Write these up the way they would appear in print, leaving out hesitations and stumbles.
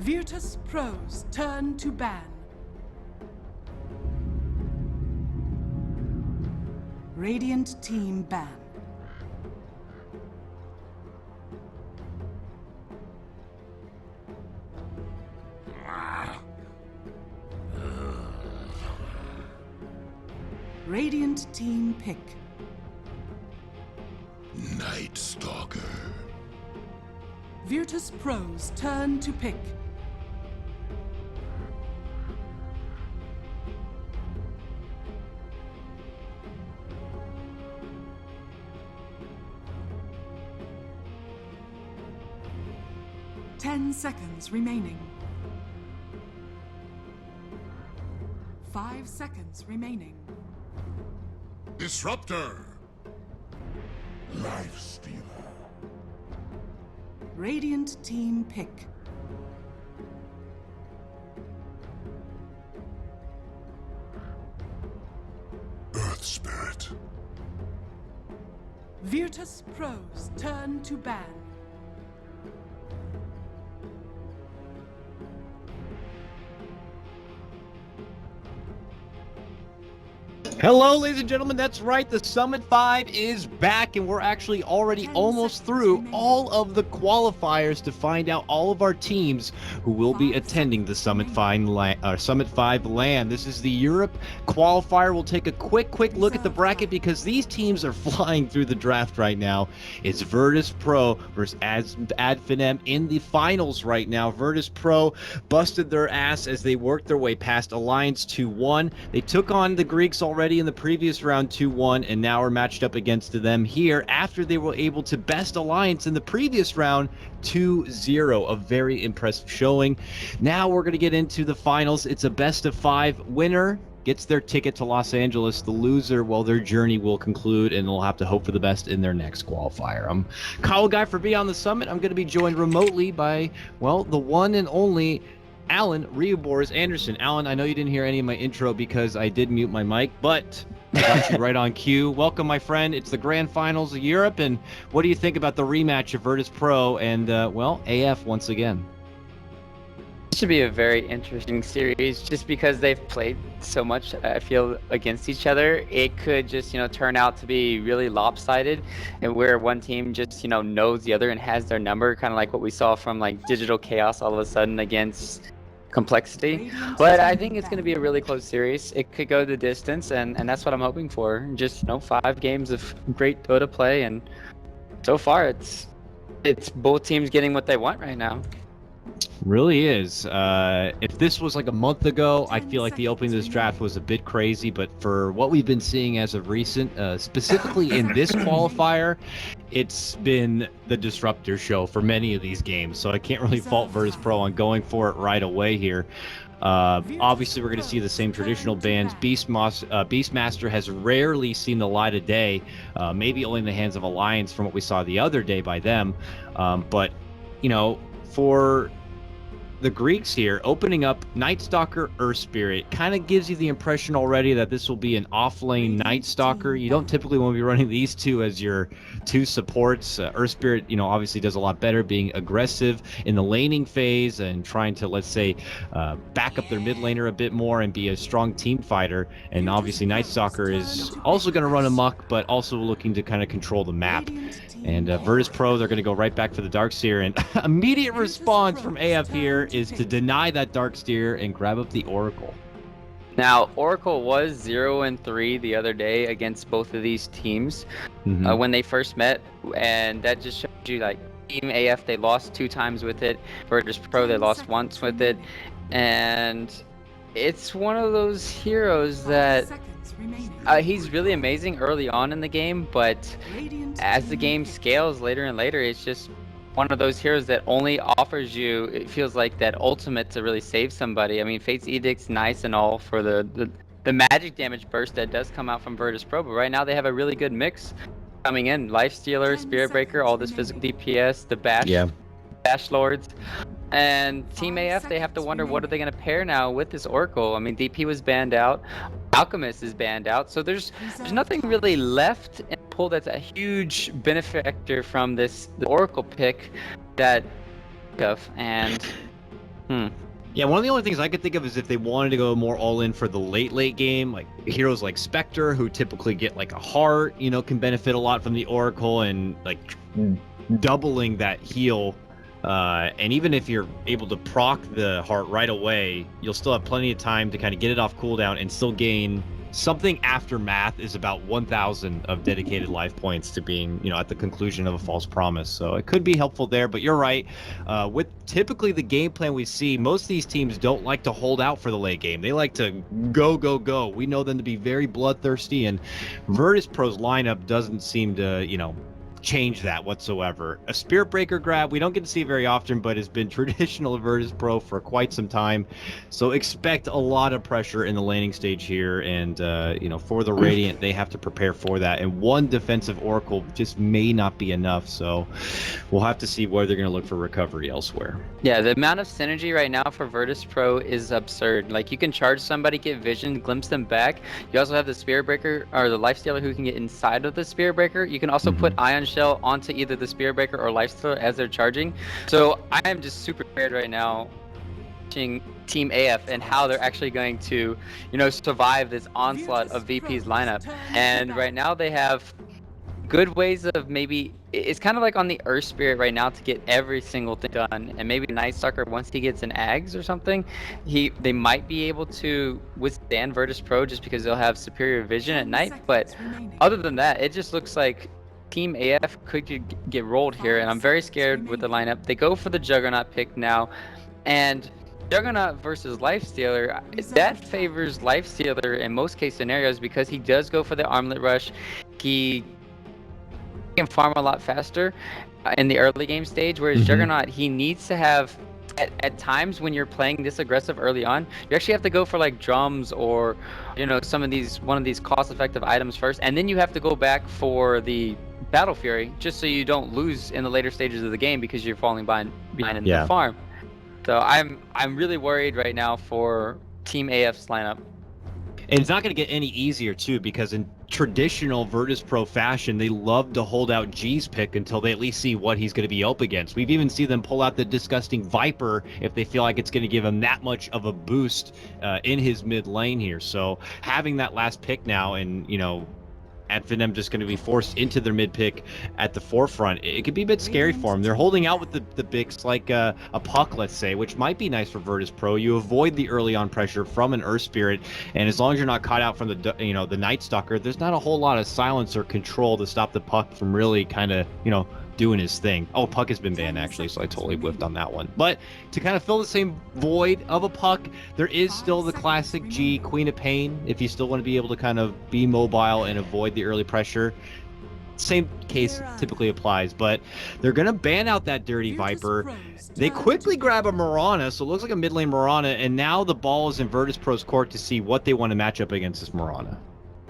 Virtus.Pro's turn to ban. Radiant team ban. Radiant team pick. Night Stalker. Virtus.Pro's turn to pick. Ten seconds remaining. 5 seconds remaining. Disruptor. Life Stealer. Radiant team pick. Earth Spirit. Virtus.Pro's turn to ban. Hello, ladies and gentlemen. That's right. The Summit 5 is back, and we're actually already almost through all of the qualifiers to find out all of our teams who will be attending the Summit 5 LAN. This is the Europe qualifier. We'll take a quick look at the bracket because these teams are flying through the draft right now. It's Virtus.Pro versus Finem in the finals right now. Virtus.Pro busted their ass as they worked their way past Alliance 2-1. They took on the Greeks already in the previous round 2-1, and now are matched up against them here after they were able to best Alliance in the previous round 2-0. A very impressive showing. Now we're going to get into the finals. It's a best of 5. Winner gets their ticket to Los Angeles. The loser, well, their journey will conclude, and they'll have to hope for the best in their next qualifier. I'm Kyle Guy for Beyond the Summit. I'm going to be joined remotely by, well, the one and only Alan Reubors Anderson. Alan, I know you didn't hear any of my intro because I did mute my mic, but I got you right on cue. Welcome, my friend. It's the grand finals of Europe, and what do you think about the rematch of Virtus.Pro and, well, AF once again? It should be a very interesting series just because they've played so much, I feel, against each other. It could just, turn out to be really lopsided, and where one team just, knows the other and has their number, kind of like what we saw from, like, Digital Chaos all of a sudden against Complexity. But I think it's going to be a really close series. It could go the distance, and that's what I'm hoping for. Just 5 games of great Dota play, and so far it's both teams getting what they want right now. Really is. If this was like a month ago, I feel like the opening of this draft was a bit crazy, but for what we've been seeing as of recent, specifically in this qualifier, it's been the disruptor show for many of these games, so I can't really fault Virtus.Pro on going for it right away here. Obviously, we're going to see the same traditional bans. Beastmaster has rarely seen the light of day, maybe only in the hands of Alliance from what we saw the other day by them, but, for the Greeks here, opening up Night Stalker, Earth Spirit kind of gives you the impression already that this will be an off-lane Night Stalker. You don't typically want to be running these two as your two supports. Earth Spirit, obviously does a lot better being aggressive in the laning phase and trying to, let's say, back up their mid laner a bit more and be a strong team fighter. And obviously Night Stalker is also going to run amok, but also looking to kind of control the map. And Virtus.Pro, they're going to go right back for the Darkseer, and immediate response from AF here is to deny that Darkseer and grab up the Oracle. Now, Oracle was 0-3 the other day against both of these teams when they first met, and that just shows you, like, Team AF, they lost 2 times with it. Virtus.Pro, they lost once with it, and it's one of those heroes that he's really amazing early on in the game, but as the game scales later and later, it's just one of those heroes that only offers you, it feels like, that ultimate to really save somebody. I mean, Fate's Edict's nice and all for the magic damage burst that does come out from Virtus.Pro, but right now they have a really good mix coming in. Lifestealer, Spirit Breaker, all this physical DPS, the Bash Lords. And Team AF, they have to wonder what are they going to pair now with this Oracle. I mean, DP was banned out, Alchemist is banned out, so there's nothing really left in pool that's a huge benefactor from the Oracle pick and Yeah, one of the only things I could think of is if they wanted to go more all in for the late game, like heroes like Spectre, who typically get like a heart, you know, can benefit a lot from the Oracle, and like doubling that heal. And even if you're able to proc the heart right away, you'll still have plenty of time to kind of get it off cooldown and still gain something. After math is about 1,000 of dedicated life points to being, you know, at the conclusion of a false promise. So it could be helpful there, but you're right. With typically the game plan we see, most of these teams don't like to hold out for the late game. They like to go. We know them to be very bloodthirsty, and Virtus.Pro's lineup doesn't seem to, you know, change that whatsoever. A Spirit Breaker grab, we don't get to see very often, but has been traditional of Virtus.Pro for quite some time. So expect a lot of pressure in the laning stage here, and you know, for the Radiant, they have to prepare for that. And one defensive Oracle just may not be enough. So we'll have to see where they're going to look for recovery elsewhere. Yeah, the amount of synergy right now for Virtus.Pro is absurd. Like, you can charge somebody, get vision, glimpse them back. You also have the Spirit Breaker, or the Lifestealer, who can get inside of the Spirit Breaker. You can also put Ion Shell onto either the Spirit Breaker or Lifestealer as they're charging. So I am just super scared right now watching Team AF and how they're actually going to, you know, survive this onslaught of VP's lineup. And right now they have good ways of, maybe it's kind of like on the Earth Spirit right now to get every single thing done, and maybe Night Stalker, once he gets an Ags or something, they might be able to withstand Virtus.Pro just because they'll have superior vision at night. But other than that, it just looks like Team AF could get rolled here, and I'm very scared with the lineup. They go for the Juggernaut pick now, and Juggernaut versus Lifestealer, that favors Lifestealer in most case scenarios because he does go for the Armlet Rush. He can farm a lot faster in the early game stage, whereas Juggernaut, he needs to have, at times when you're playing this aggressive early on, you actually have to go for like drums or, you know, one of these cost-effective items first, and then you have to go back for the Battle Fury just so you don't lose in the later stages of the game because you're falling behind in the farm. So I'm really worried right now for Team AF's lineup. And it's not going to get any easier, too, because in traditional Virtus.Pro fashion, they love to hold out G's pick until they at least see what he's going to be up against. We've even seen them pull out the disgusting Viper if they feel like it's going to give him that much of a boost in his mid lane here. So having that last pick now, and, you know, at Finem just going to be forced into their mid pick at the forefront, it could be a bit scary for them. They're holding out with the picks like a Puck, let's say, which might be nice for Virtus.Pro. You avoid the early on pressure from an Earth Spirit, and as long as you're not caught out from the, you know, the Night Stalker, there's not a whole lot of silence or control to stop the Puck from really kind of, you know, doing his thing. Oh, Puck has been banned actually, so I totally whiffed on that one. But to kind of fill the same void of a Puck, there is still the classic G, Queen of Pain, if you still want to be able to kind of be mobile and avoid the early pressure. Same case typically applies, but they're going to ban out that dirty Viper. They quickly grab a Mirana, so it looks like a mid lane Mirana, and now the ball is in Virtus.Pro's court to see what they want to match up against this Mirana.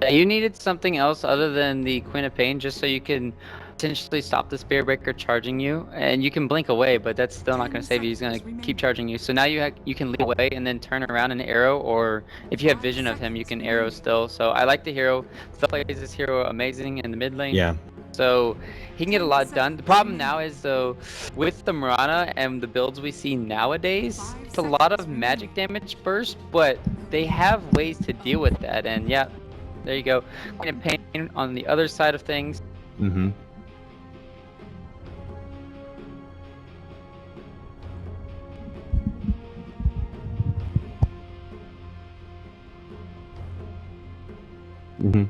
You needed something else other than the Queen of Pain just so you can potentially stop the Spirit Breaker charging you, and you can blink away, but that's still not going to save you. He's going to keep charging you. So now you can leap away and then turn around and arrow, or if you have vision of him, you can arrow still. So I like the hero. Still plays this hero amazing in the mid lane. Yeah. So he can get a lot done. The problem now is, though, with the Mirana and the builds we see nowadays, it's a lot of magic damage burst, but they have ways to deal with that. And yeah, there you go. Queen of Pain on the other side of things. Mm-hmm. Mm-hmm.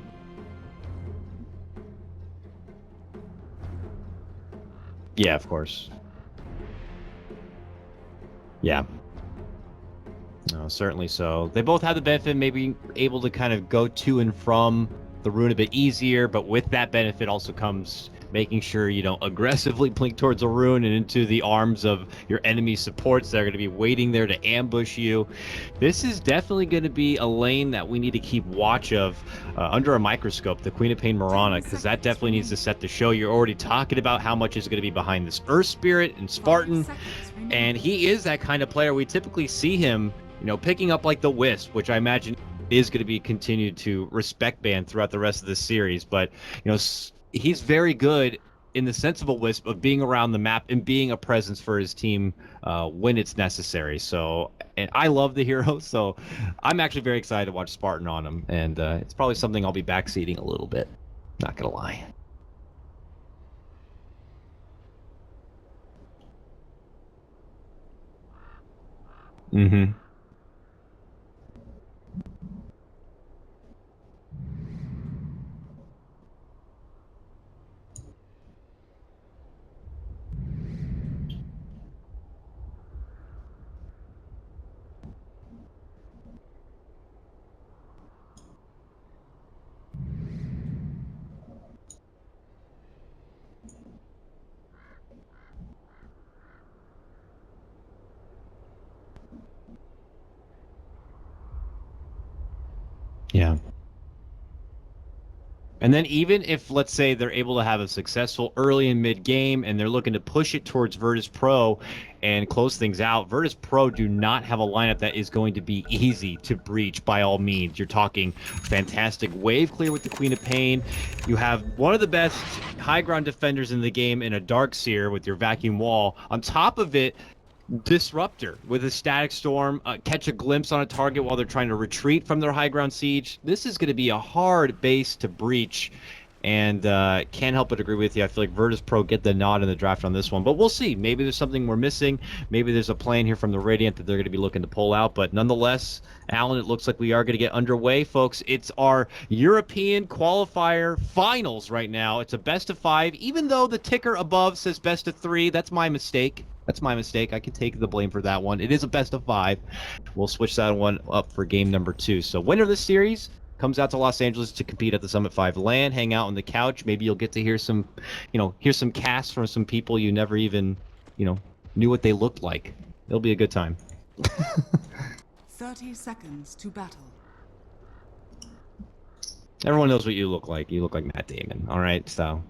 Yeah, of course. Yeah. No, certainly so. They both have the benefit of maybe able to kind of go to and from the rune a bit easier, but with that benefit also comes making sure you don't aggressively blink towards a rune and into the arms of your enemy supports that are going to be waiting there to ambush you. This is definitely going to be a lane that we need to keep watch of under a microscope, the Queen of Pain Mirana, because that definitely needs to set the show. You're already talking about how much is going to be behind this Earth Spirit and Spartan, and he is that kind of player. We typically see him, you know, picking up like the Wisp, which I imagine is going to be continued to respect ban throughout the rest of this series, but, you know, he's very good in the sense of a wisp of being around the map and being a presence for his team when it's necessary. So, and I love the hero, so I'm actually very excited to watch Spartan on him, and it's probably something I'll be backseating a little bit. Not gonna lie. Mm-hmm. Yeah. And then even if, let's say, they're able to have a successful early and mid game and they're looking to push it towards Virtus.Pro and close things out, Virtus.Pro do not have a lineup that is going to be easy to breach by all means. You're talking fantastic wave clear with the Queen of Pain. You have one of the best high ground defenders in the game in a Darkseer with your vacuum wall. On top of it, Disruptor with a static storm, catch a glimpse on a target while they're trying to retreat from their high ground siege. This is going to be a hard base to breach, and can't help but agree with you. I feel like Virtus.Pro get the nod in the draft on this one, but we'll see. Maybe there's something we're missing. Maybe there's a plan here from the Radiant that they're going to be looking to pull out, but nonetheless, Alan, it looks like we are going to get underway, folks. It's our European qualifier finals right now. It's a best of 5, even though the ticker above says best of 3. That's my mistake. That's my mistake. I can take the blame for that one. It is a best of 5. We'll switch that one up for game number 2. So winner of this series comes out to Los Angeles to compete at the Summit 5 LAN, hang out on the couch. Maybe you'll get to hear some, hear some casts from some people you never even, knew what they looked like. It'll be a good time. 30 seconds to battle. Everyone knows what you look like. You look like Matt Damon. All right, so.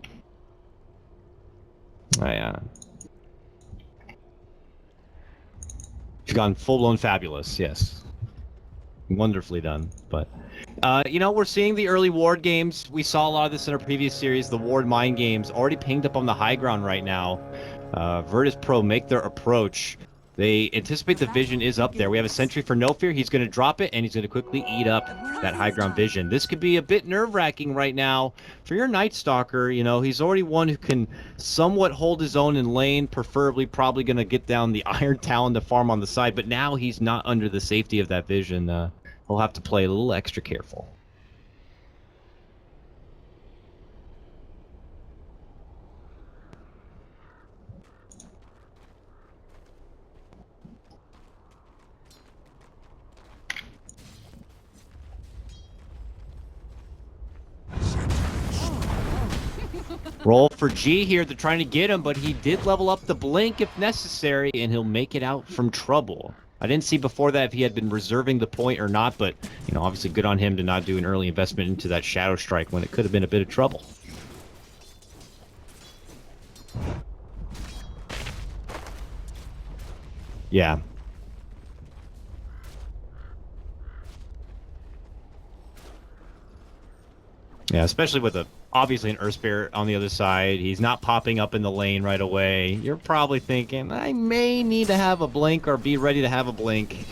You've gone full-blown fabulous, yes. Wonderfully done. But, we're seeing the early ward games. We saw a lot of this in our previous series. The ward mine games already pinged up on the high ground right now. Virtus.Pro make their approach. They anticipate the vision is up there. We have a sentry for No Fear. He's going to drop it, and he's going to quickly eat up that high ground vision. This could be a bit nerve-wracking right now for your Night Stalker. He's already one who can somewhat hold his own in lane, preferably probably going to get down the Iron Talon to farm on the side, but now he's not under the safety of that vision. He'll have to play a little extra careful. Roll for G here. They're trying to get him, but he did level up the blink if necessary, and he'll make it out from trouble. I didn't see before that if he had been reserving the point or not, but, obviously good on him to not do an early investment into that Shadow Strike when it could have been a bit of trouble. Yeah. Yeah, especially with obviously an Earth Spirit on the other side. He's not popping up in the lane right away. You're probably thinking, I may need to have a blink or be ready to have a blink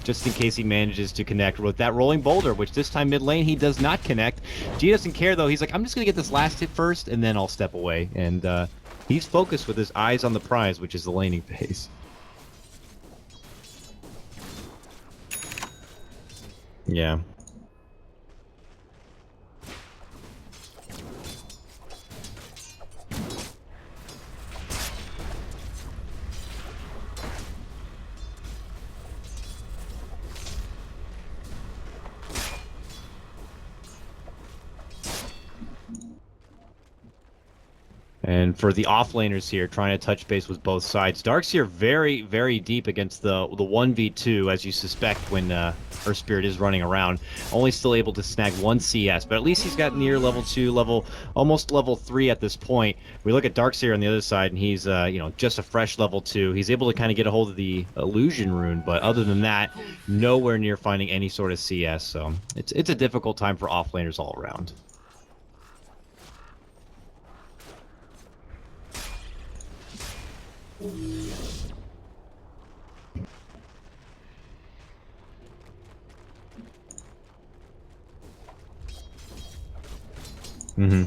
just in case he manages to connect with that rolling boulder, which this time mid lane he does not connect. G doesn't care though. He's like, I'm just going to get this last hit first and then I'll step away. And he's focused with his eyes on the prize, which is the laning phase. Yeah. And for the offlaners here, trying to touch base with both sides. Darkseer very, very deep against the 1v2, as you suspect when Earth Spirit is running around. Only still able to snag 1 CS, but at least he's got near level 2, almost level 3 at this point. We look at Darkseer on the other side, and he's, just a fresh level 2. He's able to kind of get a hold of the Illusion Rune, but other than that, nowhere near finding any sort of CS. So it's a difficult time for offlaners all around. Mm-hmm.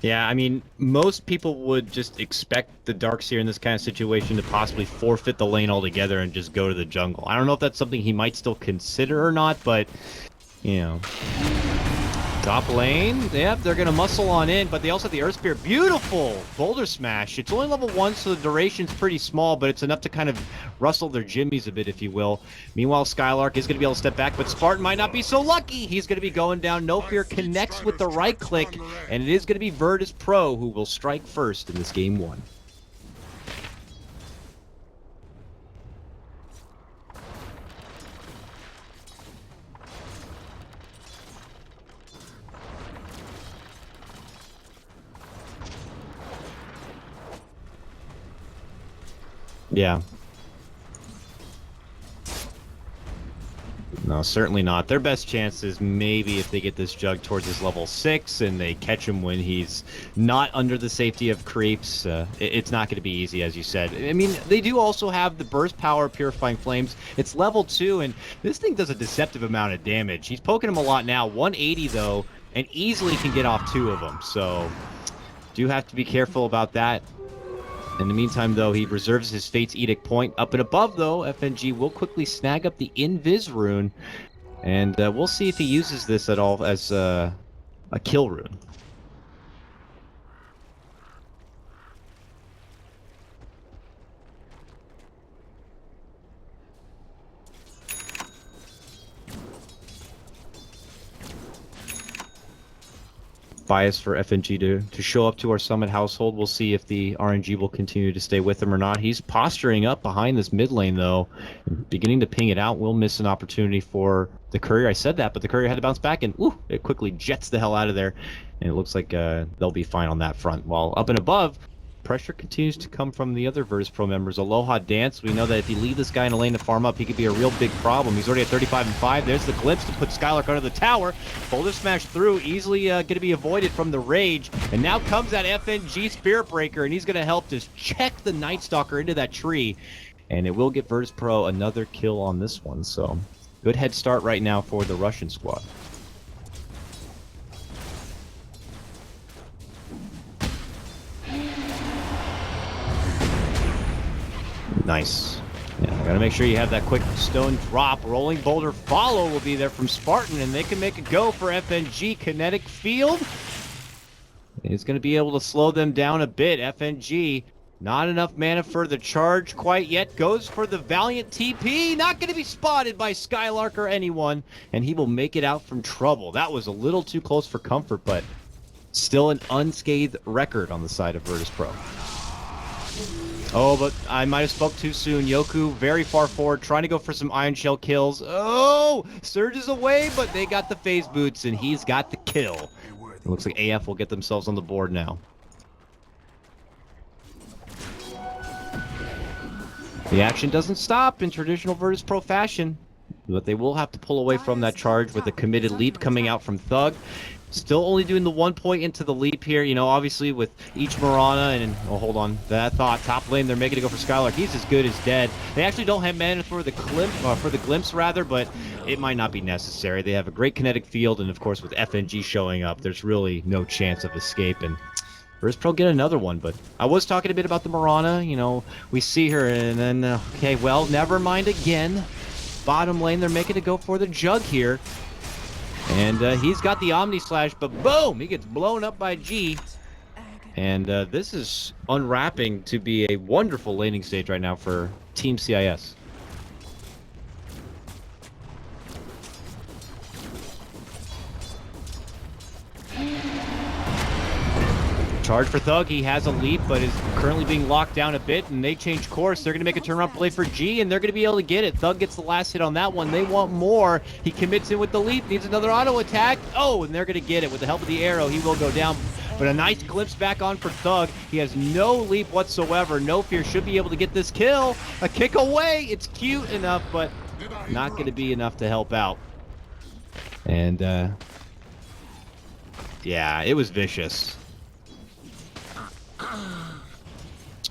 Yeah, I mean, most people would just expect the Darkseer in this kind of situation to possibly forfeit the lane altogether and just go to the jungle. I don't know if that's something he might still consider or not, but, you know. Top lane, yep, they're going to muscle on in, but they also have the Earth Spear. Beautiful Boulder Smash. It's only level 1, so the duration's pretty small, but it's enough to kind of rustle their jimmies a bit, if you will. Meanwhile, Skylark is going to be able to step back, but Spartan might not be so lucky. He's going to be going down. No Fear connects with the right click, and it is going to be Virtus.Pro who will strike first in this game 1. Yeah. No, certainly not. Their best chance is maybe if they get this Jug towards his level 6 and they catch him when he's not under the safety of creeps. It's not going to be easy, as you said. I mean, they do also have the Burst Power Purifying Flames. It's level 2, and this thing does a deceptive amount of damage. He's poking him a lot now. 180, though, and easily can get off 2 of them. So, do have to be careful about that. In the meantime, though, he reserves his Fate's Edict point. Up and above, though, FNG will quickly snag up the Invis rune. And we'll see if he uses this at all as a kill rune. Bias for FNG to show up to our Summit household. We'll see if the RNG will continue to stay with him or not. He's posturing up behind this mid lane, though, beginning to ping it out. We'll miss an opportunity for the Courier. I said that, but the Courier had to bounce back, and ooh, it quickly jets the hell out of there. And it looks like they'll be fine on that front. While up and above, pressure continues to come from the other Virtus.Pro members. Aloha Dance, we know that if you leave this guy in a lane to farm up, he could be a real big problem. He's already at 35 and 5. There's the glimpse to put Skylark under the tower. Boulder Smash through, easily going to be avoided from the Rage. And now comes that FNG Spirit Breaker, and he's going to help just check the Night Stalker into that tree. And it will get Virtus.Pro another kill on this one. So, good head start right now for the Russian squad. Nice. Yeah, gotta make sure you have that quick stone drop. Rolling boulder follow will be there from Spartan, and they can make a go for FNG. Kinetic field is going to be able to slow them down a bit. FNG, not enough mana for the charge quite yet. Goes for the Valiant TP. Not going to be spotted by Skylark or anyone, and he will make it out from trouble. That was a little too close for comfort, but still an unscathed record on the side of Virtus.Pro. Oh, but I might have spoke too soon. Yoku very far forward, trying to go for some Iron Shell kills. Oh, surges away, but they got the phase boots, and he's got the kill. It looks like AF will get themselves on the board now. The action doesn't stop in traditional Virtus.Pro fashion, but they will have to pull away from that charge with a committed leap coming out from Thug. Still only doing the 1 point into the leap here, you know, obviously with each Marana and, oh, hold on, that thought, top lane, they're making it go for Skylark. He's as good as dead. They actually don't have mana for the glimpse rather, but it might not be necessary. They have a great kinetic field, and of course with FNG showing up, there's really no chance of escape, and Virtus.Pro get another one. But I was talking a bit about the Marana, you know, we see her, and then, okay, well, never mind again. Bottom lane, they're making it go for the Jug here. And he's got the Omni Slash, but boom! He gets blown up by G. And this is unwrapping to be a wonderful laning stage right now for Team CIS. Charge for Thug, he has a leap, but is currently being locked down a bit, and they change course. They're going to make a turnaround play for G, and they're going to be able to get it. Thug gets the last hit on that one. They want more. He commits in with the leap, needs another auto attack. Oh, and they're going to get it. With the help of the arrow, he will go down. But a nice glimpse back on for Thug. He has no leap whatsoever. No Fear should be able to get this kill. A kick away. It's cute enough, but not going to be enough to help out. And Yeah, it was vicious.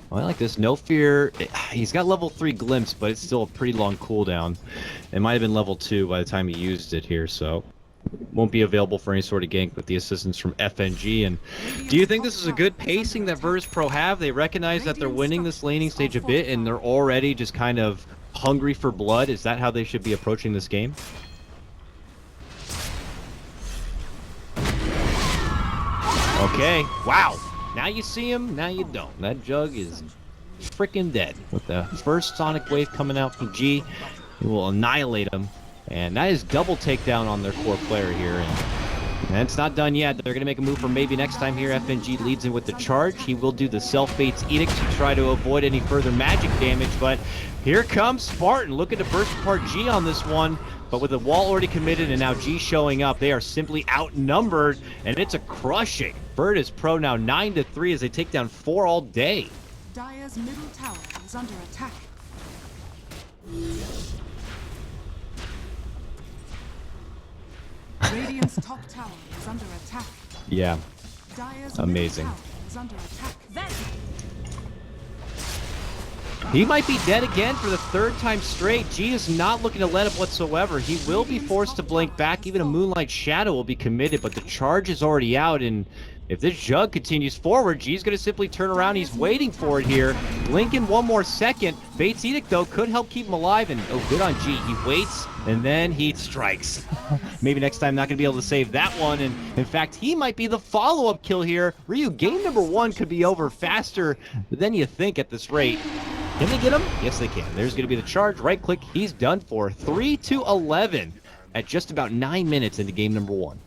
Well, I like this. No Fear. He's got level 3 Glimpse, but it's still a pretty long cooldown. It might have been level 2 by the time he used it here, so won't be available for any sort of gank with the assistance from FNG. And do you think this is a good pacing that Virtus.Pro have? They recognize that they're winning this laning stage a bit, and they're already just kind of hungry for blood. Is that how they should be approaching this game? Okay. Wow. Now you see him, now you don't. That Jug is freaking dead. With the first Sonic Wave coming out from G, it will annihilate him. And that is double takedown on their core player here. And it's not done yet. They're going to make a move for maybe next time here. FNG leads in with the charge. He will do the Self-Fate's Edict to try to avoid any further magic damage. But here comes Spartan looking to burst apart G on this one. But with the wall already committed and now G showing up, they are simply outnumbered. And it's a crushing. Virtus.Pro now 9-3 as they take down 4 all day. Dire's middle tower is under attack. Radiant's top tower is under attack. Yeah. Dire's amazing. middle tower is under attack. He might be dead again for the 3rd time straight. G is not looking to let up whatsoever. He will be forced to blink back. Even a Moonlight Shadow will be committed, but the charge is already out. And if this Jug continues forward, G's going to simply turn around. He's waiting for it here. Blinking one more second. Fate's Edict, though, could help keep him alive. And, oh, good on G. He waits, and then he strikes. Maybe next time not going to be able to save that one. And, in fact, he might be the follow-up kill here. Ryu, game number 1 could be over faster than you think at this rate. Can they get him? Yes, they can. There's going to be the charge. Right click. He's done for. 3-11 at just about 9 minutes into game number 1.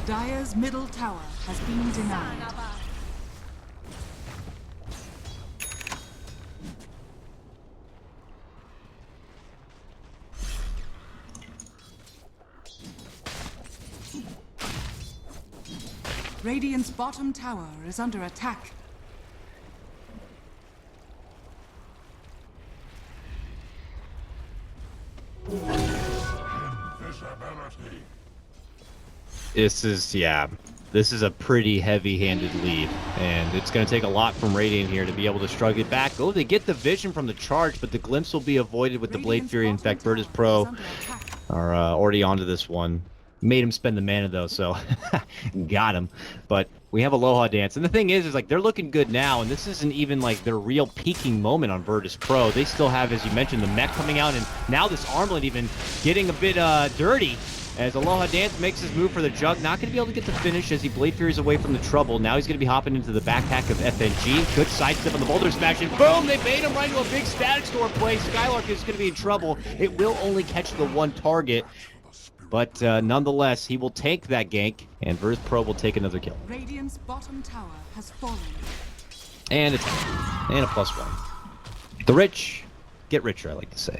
Dire's middle tower has been denied. Radiant's bottom tower is under attack. This is a pretty heavy-handed lead, and it's going to take a lot from Radiant here to be able to struggle it back. Oh, they get the vision from the charge, but the glimpse will be avoided with the Blade Fury. In fact, Virtus.Pro are already onto this one. Made him spend the mana, though, so got him. But we have Aloha Dance, and the thing is like, they're looking good now, and this isn't even, like, their real peaking moment on Virtus.Pro. They still have, as you mentioned, the mech coming out, and now this armlet even getting a bit dirty. As Aloha Dance makes his move for the Jug, not going to be able to get the finish as he Blade Furies away from the trouble. Now he's going to be hopping into the backpack of FNG. Good sidestep on the Boulder Smash, and boom! They bait him right into a big Static Storm play. Skylark is going to be in trouble. It will only catch the one target, but nonetheless, he will take that gank, and Virtus.Pro will take another kill. Radiant's bottom tower has fallen. And a +1. The rich get richer, I like to say.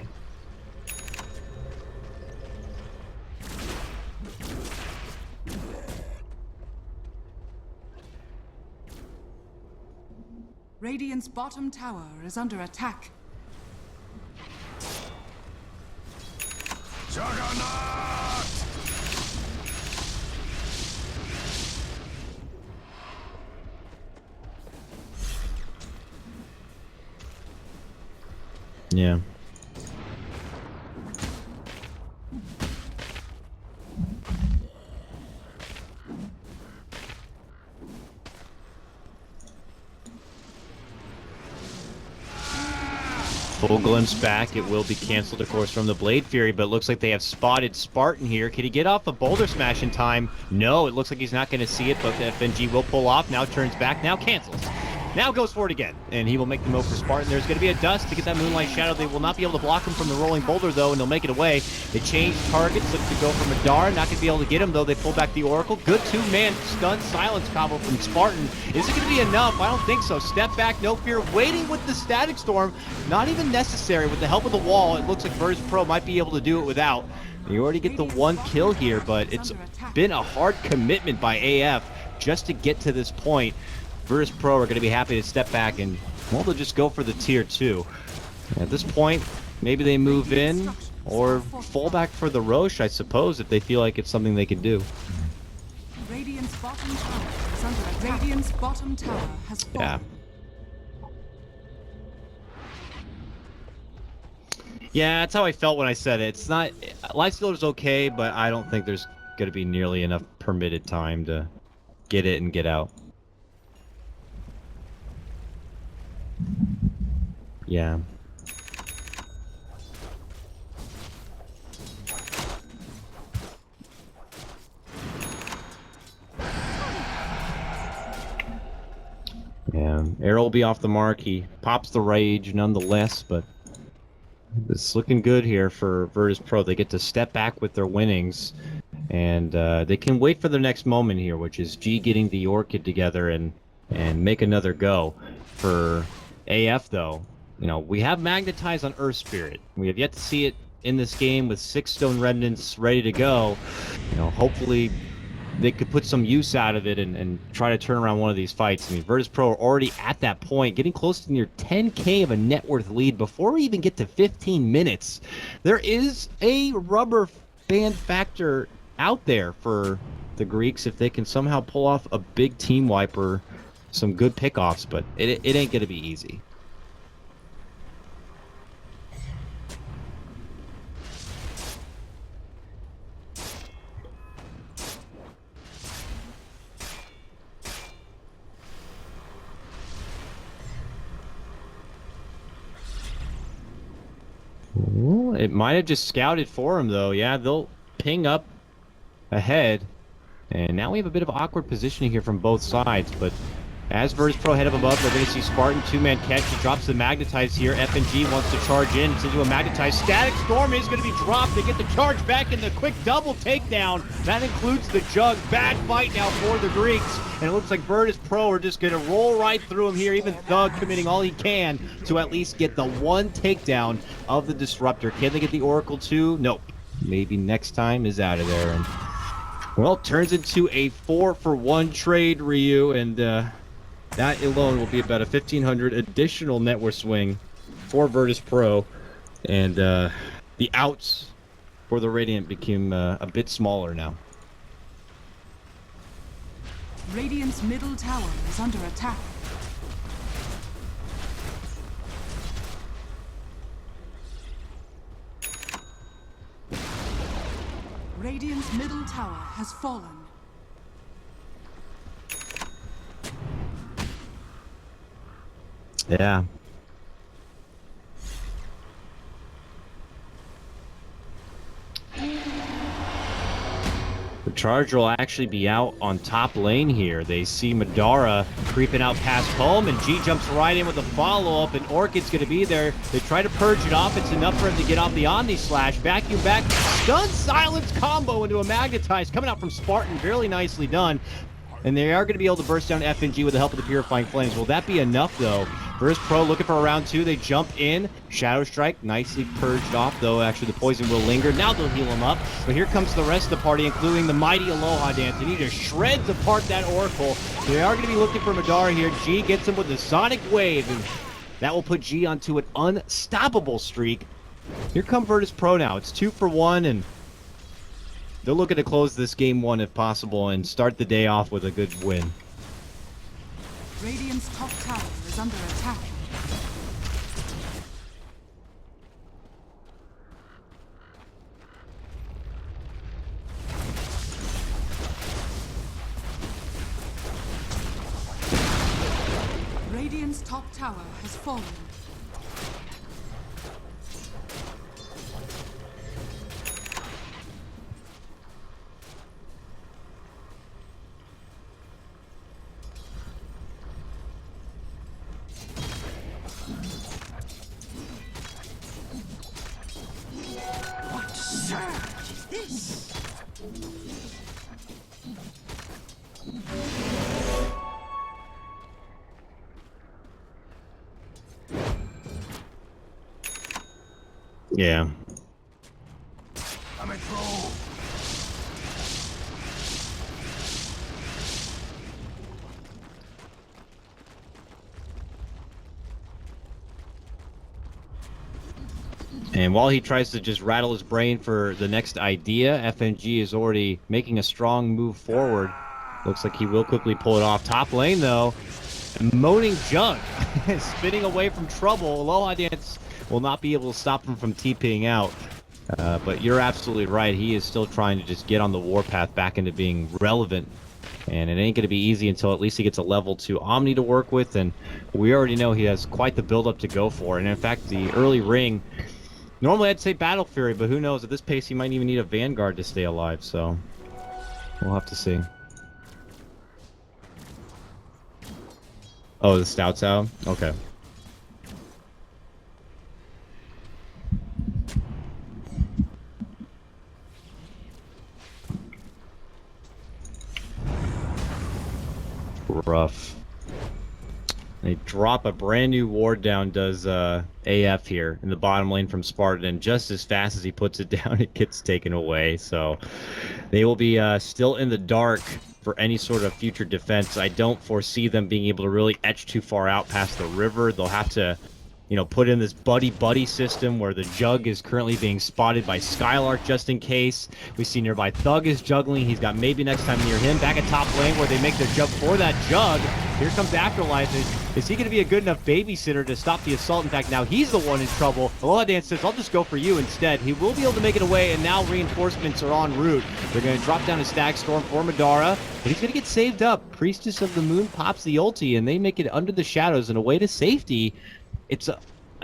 Radiant's bottom tower is under attack. Juggernaut! Yeah. Full glimpse back. It will be canceled, of course, from the Blade Fury, but it looks like they have spotted Spartan here. Can he get off a Boulder Smash in time? No, it looks like he's not going to see it, but the FNG will pull off. Now turns back, now cancels. Now goes for it again, and he will make the move for Spartan. There's going to be a dust to get that Moonlight Shadow. They will not be able to block him from the rolling boulder, though, and they'll make it away. They change targets, look to go for Madara. Not going to be able to get him, though. They pull back the Oracle. Good two-man stun silence combo from Spartan. Is it going to be enough? I don't think so. Step back, no fear. Waiting with the Static Storm. Not even necessary. With the help of the wall, it looks like Virtus.Pro might be able to do it without. You already get the one kill here, but it's been a hard commitment by AF just to get to this point. Virtus.Pro are going to be happy to step back and Well, they'll just go for the tier 2. At this point, maybe they move in or fall back for the Roche, I suppose, if they feel like it's something they can do. Radiant's bottom tower is under attack. Radiant's bottom tower has fallen. Yeah. Yeah, that's how I felt when I said it. It's not... Lifestealer's okay, but I don't think there's going to be nearly enough permitted time to get it and get out. Yeah. Yeah, Arrow will be off the mark. He pops the rage nonetheless, but it's looking good here for Virtus.Pro. They get to step back with their winnings, and they can wait for their next moment here, which is G getting the Orchid together and make another go. For AF, though, you know, we have Magnetized on Earth Spirit. We have yet to see it in this game with 6 Stone Remnants ready to go. You know, hopefully they could put some use out of it and try to turn around one of these fights. I mean, Virtus.Pro are already at that point, getting close to near 10K of a net worth lead before we even get to 15 minutes. There is a rubber band factor out there for the Greeks if they can somehow pull off a big team wipe or some good pickoffs, but it ain't going to be easy. Ooh, it might have just scouted for him, though. Yeah, they'll ping up ahead. And now we have a bit of awkward positioning here from both sides, but as Virtus.Pro head up above, they're going to see Spartan 2-man catch. He drops the Magnetize here. FNG wants to charge in. It's into a Magnetize. Static Storm is going to be dropped. They get the charge back in the quick double takedown. That includes the Jug. Bad fight now for the Greeks. And it looks like Virtus.Pro are just going to roll right through him here. Even Thug committing all he can to at least get the one takedown of the Disruptor. Can they get the Oracle too? Nope. Maybe next time is out of there. And well, turns into a 4-for-1 trade, Ryu, and that alone will be about a 1,500 additional net worth swing for Virtus.Pro, and the outs for the Radiant became a bit smaller now. Radiant's middle tower is under attack. Radiant's middle tower has fallen. Yeah. The Charger will actually be out on top lane here. They see Madara creeping out past home, and G jumps right in with a follow-up, and Orchid's going to be there. They try to purge it off. It's enough for him to get off the Omni Slash. Vacuum back, stun silence combo into a Magnetize. Coming out from Spartan, really nicely done. And they are going to be able to burst down FNG with the help of the Purifying Flames. Will that be enough, though? Virtus.Pro looking for a round 2. They jump in. Shadow Strike, nicely purged off, though. Actually, the poison will linger. Now they'll heal him up. But here comes the rest of the party, including the mighty Aloha Dance. And he just shreds apart that Oracle. They are going to be looking for Madara here. G gets him with the Sonic Wave. And that will put G onto an unstoppable streak. Here come Virtus.Pro now. It's 2-for-1, and they're looking to close this game 1 if possible and start the day off with a good win. Radiant's top tower is under attack. Radiant's top tower has fallen. Yeah. I'm a troll. And while he tries to just rattle his brain for the next idea, FNG is already making a strong move forward. Looks like he will quickly pull it off. Top lane, though. Moaning Jug spinning away from trouble. Aloha Dance will not be able to stop him from TPing out. But you're absolutely right. He is still trying to just get on the warpath back into being relevant. And it ain't going to be easy until at least he gets a level 2 Omni to work with. And we already know he has quite the build-up to go for. And in fact, the early ring, normally I'd say Battle Fury, but who knows? At this pace, he might even need a Vanguard to stay alive. So we'll have to see. Oh, the Stout's out? Okay. Rough. They drop a brand new ward down, does AF here in the bottom lane from Spartan, and just as fast as he puts it down, it gets taken away. So they will be still in the dark for any sort of future defense. I don't foresee them being able to really etch too far out past the river. They'll have to, you know, put in this buddy-buddy system where the Jug is currently being spotted by Skylark just in case. We see nearby Thug is juggling. He's got maybe next time near him. Back at top lane where they make their jump for that Jug. Here comes Afterlife. Is he going to be a good enough babysitter to stop the assault? In fact, now he's the one in trouble. Aloha Dance says, I'll just go for you instead. He will be able to make it away, and now reinforcements are en route. They're going to drop down a Stag Storm for Madara, but he's going to get saved up. Priestess of the Moon pops the ulti, and they make it under the shadows and away to safety. It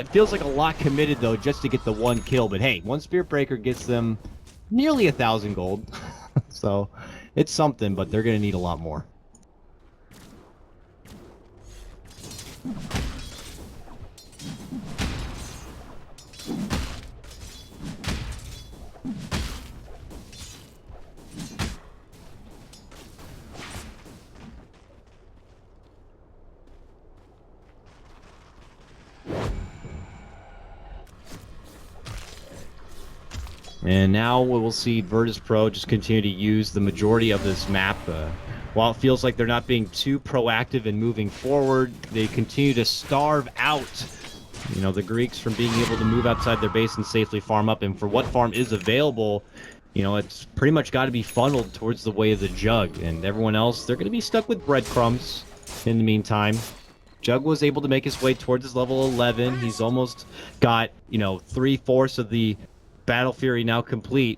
feels like a lot committed, though, just to get the one kill. But hey, one Spirit Breaker gets them nearly 1,000 gold. So it's something, but they're going to need a lot more. And now we will see Virtus.Pro just continue to use the majority of this map. While it feels like they're not being too proactive in moving forward, they continue to starve out, you know, the Greeks from being able to move outside their base and safely farm up. And for what farm is available, you know, it's pretty much got to be funneled towards the way of the Jug. And everyone else, they're going to be stuck with breadcrumbs in the meantime. Jug was able to make his way towards his level 11. He's almost got, you know, 3/4 of the Battle Fury now complete.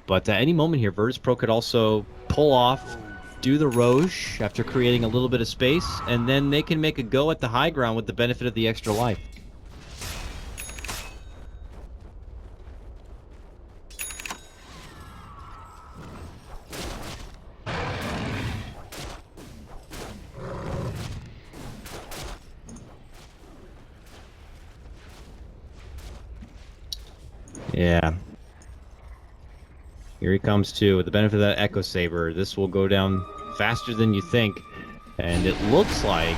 But at any moment here, Virtus.Pro could also pull off, do the Roche after creating a little bit of space, and then they can make a go at the high ground with the benefit of the extra life. Yeah. Here he comes too, with the benefit of that Echo Saber. This will go down faster than you think. And it looks like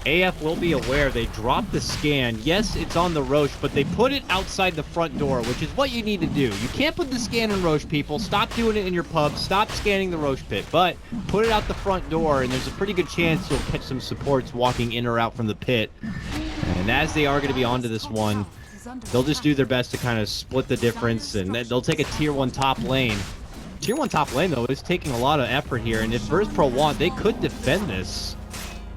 AF will be aware. They dropped the scan. Yes, it's on the Roche, but they put it outside the front door, which is what you need to do. You can't put the scan in Roche, people. Stop doing it in your pub. Stop scanning the Roche pit. But put it out the front door, and there's a pretty good chance you'll catch some supports walking in or out from the pit. And as they are going to be onto this one, they'll just do their best to kind of split the difference, and they'll take a tier 1 top lane. Tier 1 top lane, though, is taking a lot of effort here, and if Virtus.Pro want, they could defend this.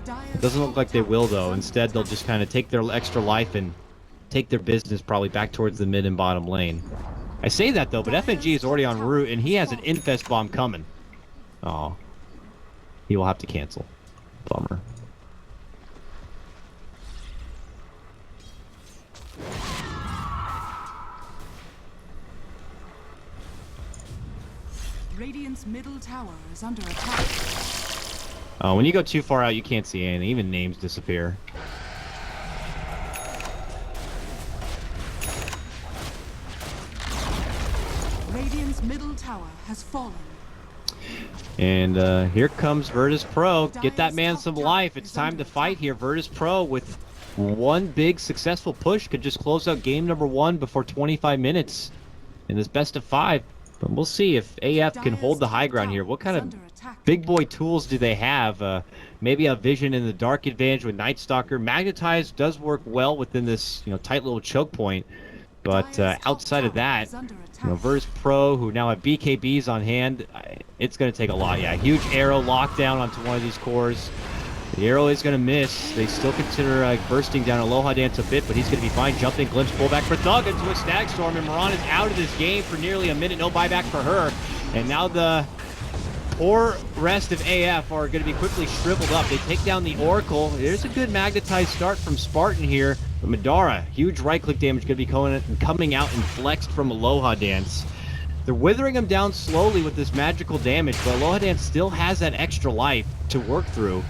It doesn't look like they will, though. Instead, they'll just kind of take their extra life and take their business probably back towards the mid and bottom lane. I say that, though, but FNG is already en route, and he has an Infest Bomb coming. Oh. He will have to cancel. Bummer. Radiant's middle tower is under attack. Oh, when you go too far out, you can't see anything. Even names disappear. Radiant's middle tower has fallen. And here comes Virtus.Pro. Get that man some life. It's time to fight here. Virtus.Pro with one big successful push could just close out game number 1 before 25 minutes in this best of 5. But we'll see if AF can hold the high ground here. What kind of big boy tools do they have? Maybe a vision in the dark advantage with Night Stalker. Magnetize does work well within this, tight little choke point. But outside of that, Virtus.Pro, who now have BKBs on hand, it's going to take a lot. Yeah, huge arrow lockdown onto one of these cores. The arrow is going to miss. They still consider bursting down Aloha Dance a bit, but he's going to be fine. Jumping glimpse, pullback for Thug into a Stag Storm, and Moran is out of this game for nearly a minute. No buyback for her. And now the poor rest of AF are going to be quickly shriveled up. They take down the Oracle. There's a good magnetized start from Spartan here. But Madara, huge right-click damage going to be coming out and flexed from Aloha Dance. They're withering him down slowly with this magical damage, but Aloha Dance still has that extra life to work through.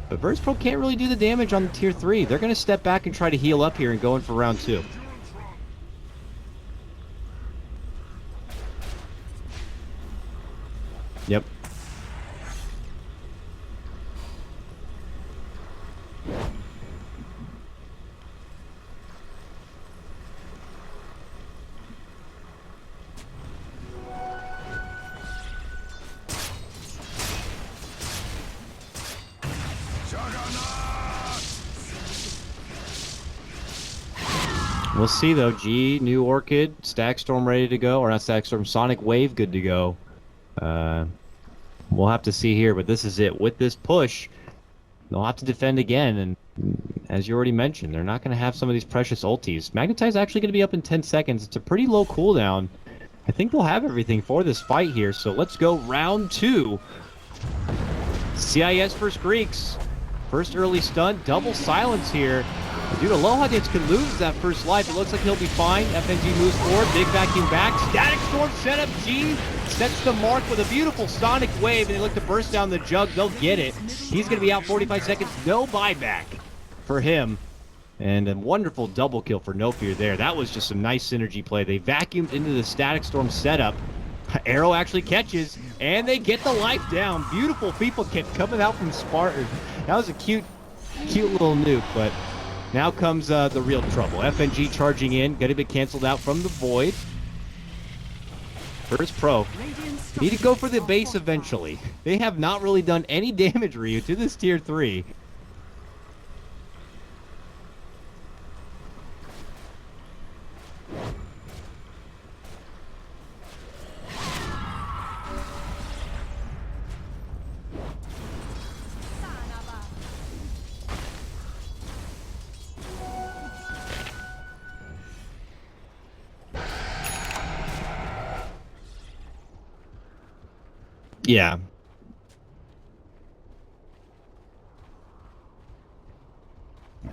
But Virtus.Pro can't really do the damage on the tier 3. They're going to step back and try to heal up here and go in for round 2. Yep. We'll see though. G, new Orchid, Stag Storm ready to go, or not Stag Storm, Sonic Wave good to go. We'll have to see here, but this is it. With this push, they'll have to defend again, and as you already mentioned, they're not going to have some of these precious ultis. Magnetize is actually going to be up in 10 seconds. It's a pretty low cooldown. I think they'll have everything for this fight here, so let's go round 2. CIS versus Greeks. First early stun, double silence here. Dude, Aloha Dance could lose that first life. It looks like he'll be fine. FNG moves forward. Big vacuum back. Static Storm set up. G sets the mark with a beautiful Sonic Wave, and they look to burst down the jug. They'll get it. He's going to be out 45 seconds. No buyback for him. And a wonderful double kill for No Fear there. That was just some nice synergy play. They vacuumed into the Static Storm setup. Arrow actually catches, and they get the life down. Beautiful people kept coming out from Spartan. That was a cute little nuke, but now comes the real trouble. FNG charging in, going to be canceled out from the Void. Virtus.Pro need to go for the base eventually. They have not really done any damage, Ryu, to this tier 3. Yeah.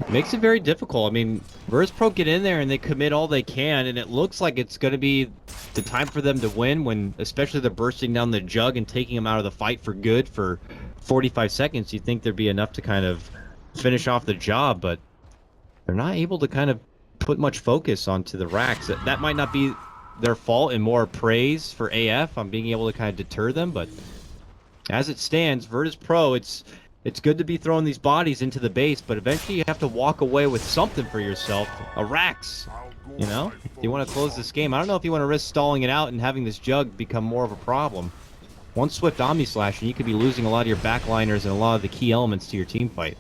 Makes it very difficult. I mean, Virtus.Pro get in there and they commit all they can, and it looks like it's going to be the time for them to win when, especially they're bursting down the jug and taking them out of the fight for good for 45 seconds. You'd think there'd be enough to kind of finish off the job, but they're not able to kind of put much focus onto the racks. That might not be their fault, and more praise for AF on being able to kind of deter them, but as it stands, Virtus.Pro, it's good to be throwing these bodies into the base, but eventually you have to walk away with something for yourself. A Rax, you know? If you want to close this game. I don't know if you want to risk stalling it out and having this jug become more of a problem. One swift Omni Slash and you could be losing a lot of your backliners and a lot of the key elements to your team fight.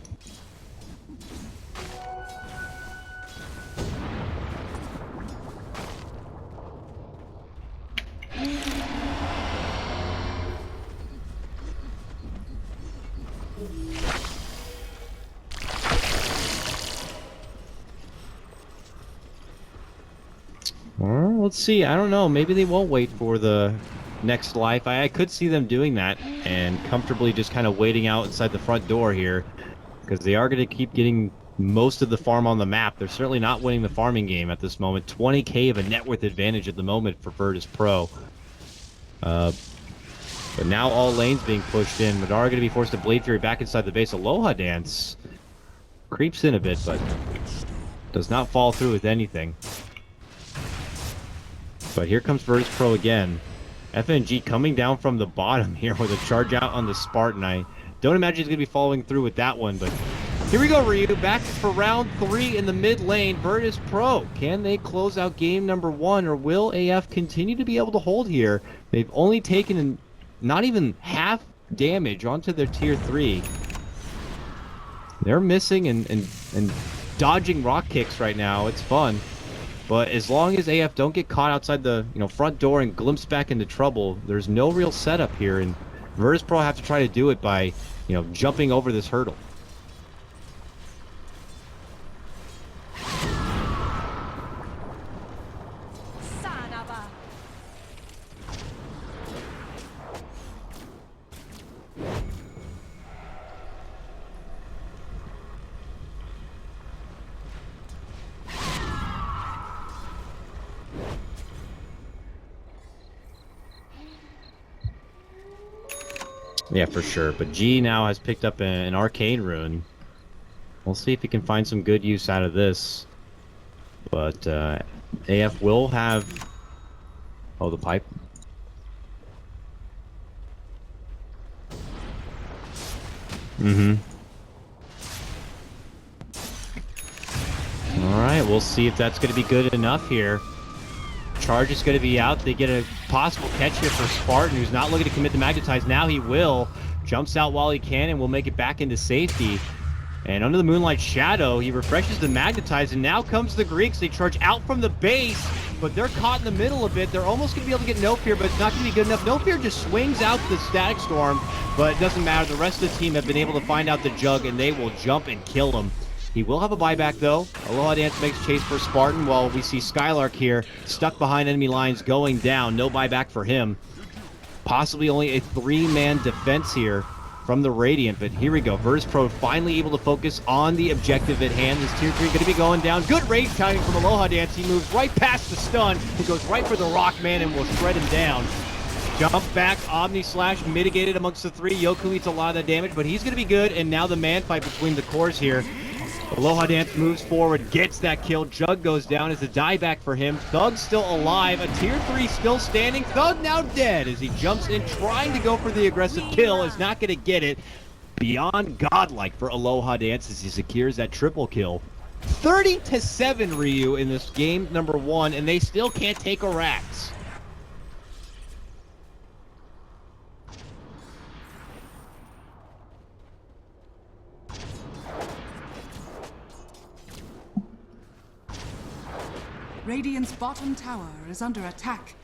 Let's see. I don't know. Maybe they won't wait for the next life. I could see them doing that and comfortably just kind of waiting out inside the front door here, because they are going to keep getting most of the farm on the map. They're certainly not winning the farming game at this moment. 20k of a net worth advantage at the moment for Virtus.Pro. But now all lanes being pushed in. Madara going to be forced to Blade Fury back inside the base. Aloha Dance creeps in a bit, but does not fall through with anything. But here comes Virtus.Pro again. FNG coming down from the bottom here with a charge out on the Spartan. I don't imagine he's going to be following through with that one, but Here we go, Ryu. Back for round 3 in the mid lane. Virtus.Pro. Can they close out game number 1, or will AF continue to be able to hold here? They've only taken not even half damage onto their tier 3. They're missing and dodging rock kicks right now. It's fun. But as long as AF don't get caught outside the front door and glimpse back into trouble, there's no real setup here, and Virtus.Pro have to try to do it by jumping over this hurdle. Yeah, for sure. But G now has picked up an arcane rune. We'll see if he can find some good use out of this. But AF will have... Oh, the pipe. Alright, we'll see if that's going to be good enough here. Charge is going to be out. They get a possible catch here for Spartan, who's not looking to commit the magnetize. Now he will. Jumps out while he can and will make it back into safety. And under the Moonlight Shadow, he refreshes the magnetize, and now comes the Greeks. They charge out from the base, but they're caught in the middle a bit. They're almost going to be able to get No Fear, but it's not going to be good enough. No Fear just swings out the Static Storm, but it doesn't matter. The rest of the team have been able to find out the Jug, and they will jump and kill him. He will have a buyback, though. Aloha Dance makes chase for Spartan, while we see Skylark here stuck behind enemy lines going down. No buyback for him. Possibly only a 3-man defense here from the Radiant, but here we go. Virtus.Pro finally able to focus on the objective at hand. This tier 3 going to be going down. Good rage timing from Aloha Dance. He moves right past the stun. He goes right for the Rock Man and will shred him down. Jump back, Omni Slash mitigated amongst the 3. Yoku eats a lot of that damage, but he's going to be good. And now the man fight between the cores here. Aloha Dance moves forward, gets that kill. Jug goes down as a dieback for him. Thug's still alive. A tier 3 still standing. Thug now dead as he jumps in, trying to go for the aggressive kill. Is not going to get it. Beyond godlike for Aloha Dance as he secures that triple kill. 30-7, Ryu, in this game number 1, and they still can't take a Rax. Radiant's bottom tower is under attack.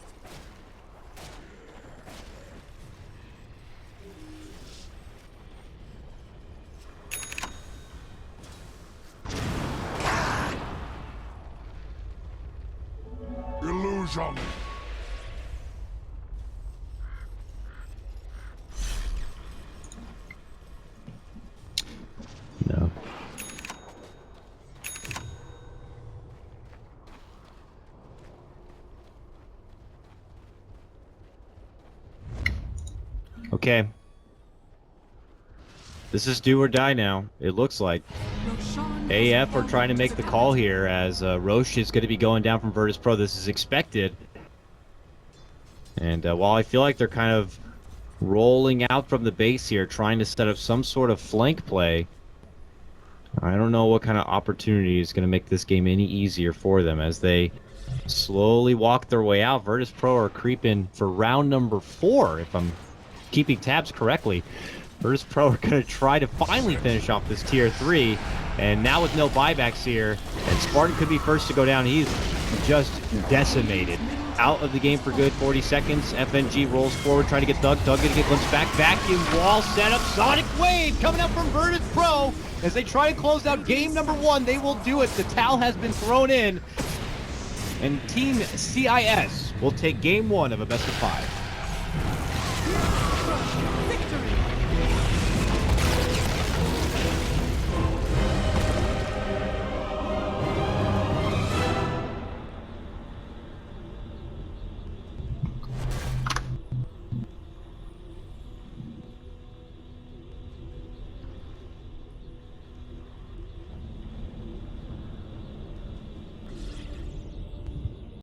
Illusion. No. Okay. This is do or die now, it looks like. AF are trying to make the call here as Roche is going to be going down from Virtus.Pro. This is expected. And while I feel like they're kind of rolling out from the base here, trying to set up some sort of flank play, I don't know what kind of opportunity is going to make this game any easier for them as they slowly walk their way out. Virtus.Pro are creeping for round number 4, if I'm keeping tabs correctly. Virtus.Pro are going to try to finally finish off this tier 3, and now with no buybacks here, and Spartan could be first to go down. He's just decimated. Out of the game for good. 40 seconds. FNG rolls forward, trying to get Thug. Thug going to get glimpsed back. Vacuum wall setup. Sonic Wave coming out from Virtus.Pro as they try to close out game number 1. They will do it. The towel has been thrown in, and Team CIS will take game 1 of a best of 5.